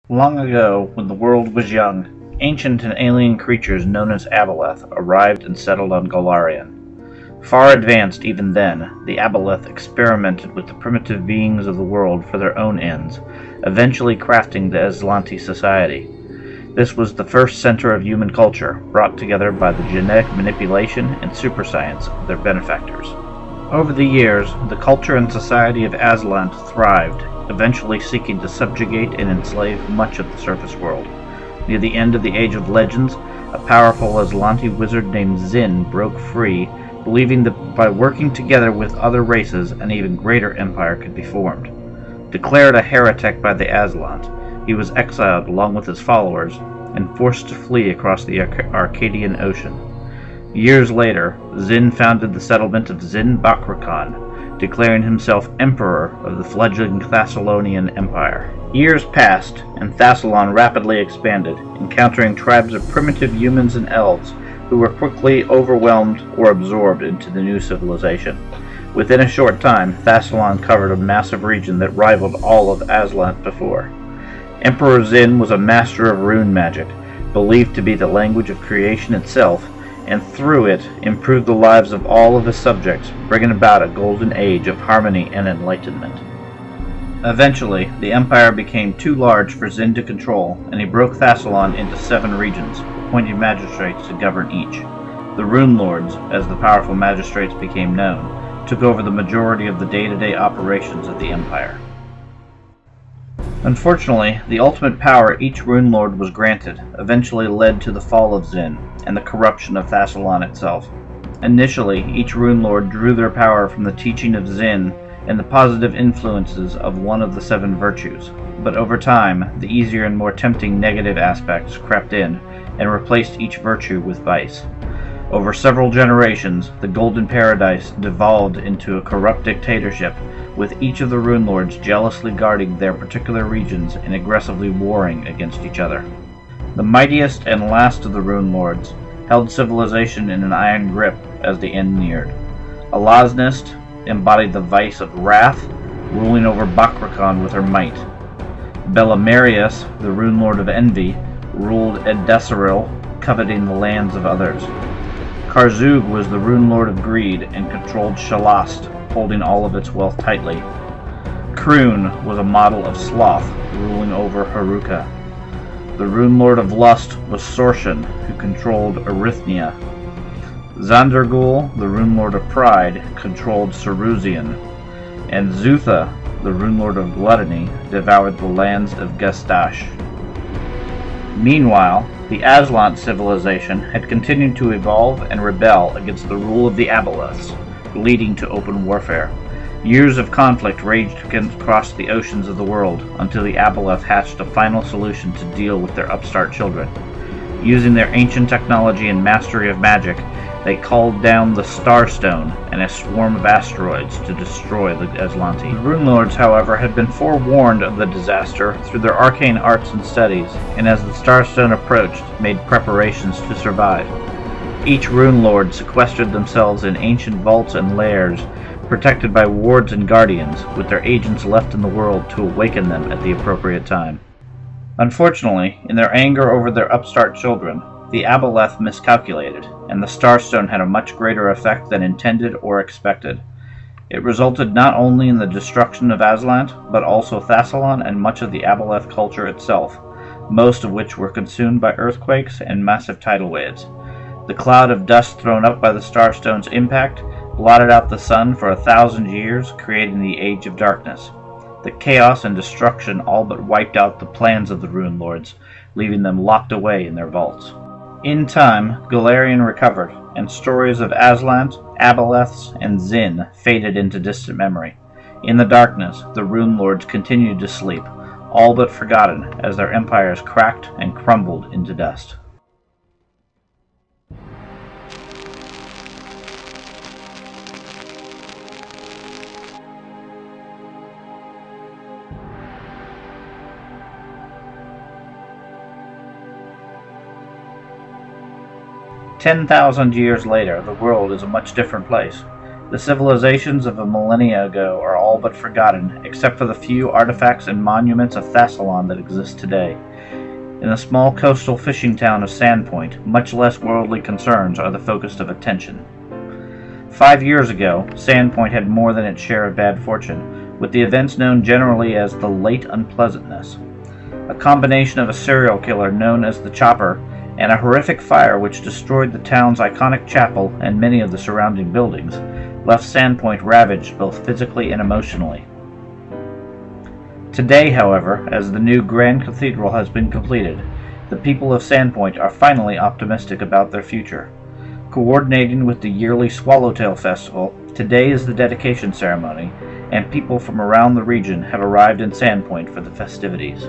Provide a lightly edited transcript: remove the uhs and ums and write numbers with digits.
Long ago, when the world was young, ancient and alien creatures known as Aboleth arrived and settled on Golarion. Far advanced even then, the Aboleth experimented with the primitive beings of the world for their own ends, eventually crafting the Aslanti society. This was the first center of human culture, brought together by the genetic manipulation and superscience of their benefactors. Over the years, the culture and society of Aslant thrived, eventually seeking to subjugate and enslave much of the surface world. Near the end of the Age of Legends, a powerful Aslanti wizard named Zin broke free, believing that by working together with other races, an even greater empire could be formed. Declared a heretic by the Aslant, he was exiled along with his followers and forced to flee across the Arcadian Ocean. Years later, Zin founded the settlement of Zin Bakrakhan, declaring himself emperor of the fledgling Thassilonian Empire. Years passed, and Thassilon rapidly expanded, encountering tribes of primitive humans and elves who were quickly overwhelmed or absorbed into the new civilization. Within a short time, Thassilon covered a massive region that rivaled all of Aslant before. Emperor Zin was a master of rune magic, believed to be the language of creation itself, and through it improved the lives of all of his subjects, bringing about a golden age of harmony and enlightenment. Eventually, the empire became too large for Zin to control, and he broke Thassilon into 7 regions, appointing magistrates to govern each. The Runelords, as the powerful magistrates became known, took over the majority of the day-to-day operations of the empire. Unfortunately, the ultimate power each Runelord was granted eventually led to the fall of Zin and the corruption of Thassilon itself. Initially, each Runelord drew their power from the teaching of Zin and the positive influences of one of the 7 virtues, but over time, the easier and more tempting negative aspects crept in and replaced each virtue with vice. Over several generations, the Golden Paradise devolved into a corrupt dictatorship, with each of the Runelords jealously guarding their particular regions and aggressively warring against each other. The mightiest and last of the Runelords held civilization in an iron grip as the end neared. Alaznist embodied the vice of wrath, ruling over Bakrakhan with her might. Belimarius, the Runelord of Envy, ruled Edessaril, coveting the lands of others. Karzug was the Runelord of Greed and controlled Shalast, holding all of its wealth tightly. Kroon was a model of sloth, ruling over Haruka. The Runelord of Lust was Sorshan, who controlled Erythnia. Zandergul, the Runelord of Pride, controlled Ceruzian, and Zutha, the Runelord of Gluttony, devoured the lands of Gestash. Meanwhile, the Aslant civilization had continued to evolve and rebel against the rule of the Aboleths, leading to open warfare. Years of conflict raged across the oceans of the world until the Aboleth hatched a final solution to deal with their upstart children. Using their ancient technology and mastery of magic, they called down the Starstone and a swarm of asteroids to destroy the Aslanti. The Runelords, however, had been forewarned of the disaster through their arcane arts and studies, and as the Starstone approached, made preparations to survive. Each Runelord sequestered themselves in ancient vaults and lairs, protected by wards and guardians, with their agents left in the world to awaken them at the appropriate time. Unfortunately, in their anger over their upstart children, the Aboleth miscalculated, and the Starstone had a much greater effect than intended or expected. It resulted not only in the destruction of Aslant, but also Thassilon and much of the Aboleth culture itself, most of which were consumed by earthquakes and massive tidal waves. The cloud of dust thrown up by the Starstone's impact blotted out the sun for 1,000 years, creating the Age of Darkness. The chaos and destruction all but wiped out the plans of the Runelords, leaving them locked away in their vaults. In time, Golarion recovered, and stories of Aslant, Aboleths, and Zin faded into distant memory. In the darkness, the Runelords continued to sleep, all but forgotten as their empires cracked and crumbled into dust. 10,000 years later, the world is a much different place. The civilizations of a millennia ago are all but forgotten, except for the few artifacts and monuments of Thassilon that exist today. In the small coastal fishing town of Sandpoint, much less worldly concerns are the focus of attention. 5 years ago, Sandpoint had more than its share of bad fortune, with the events known generally as the Late Unpleasantness. A combination of a serial killer known as the Chopper and a horrific fire which destroyed the town's iconic chapel and many of the surrounding buildings left Sandpoint ravaged both physically and emotionally. Today, however, as the new Grand Cathedral has been completed, the people of Sandpoint are finally optimistic about their future. Coordinating with the yearly Swallowtail Festival, today is the dedication ceremony, and people from around the region have arrived in Sandpoint for the festivities.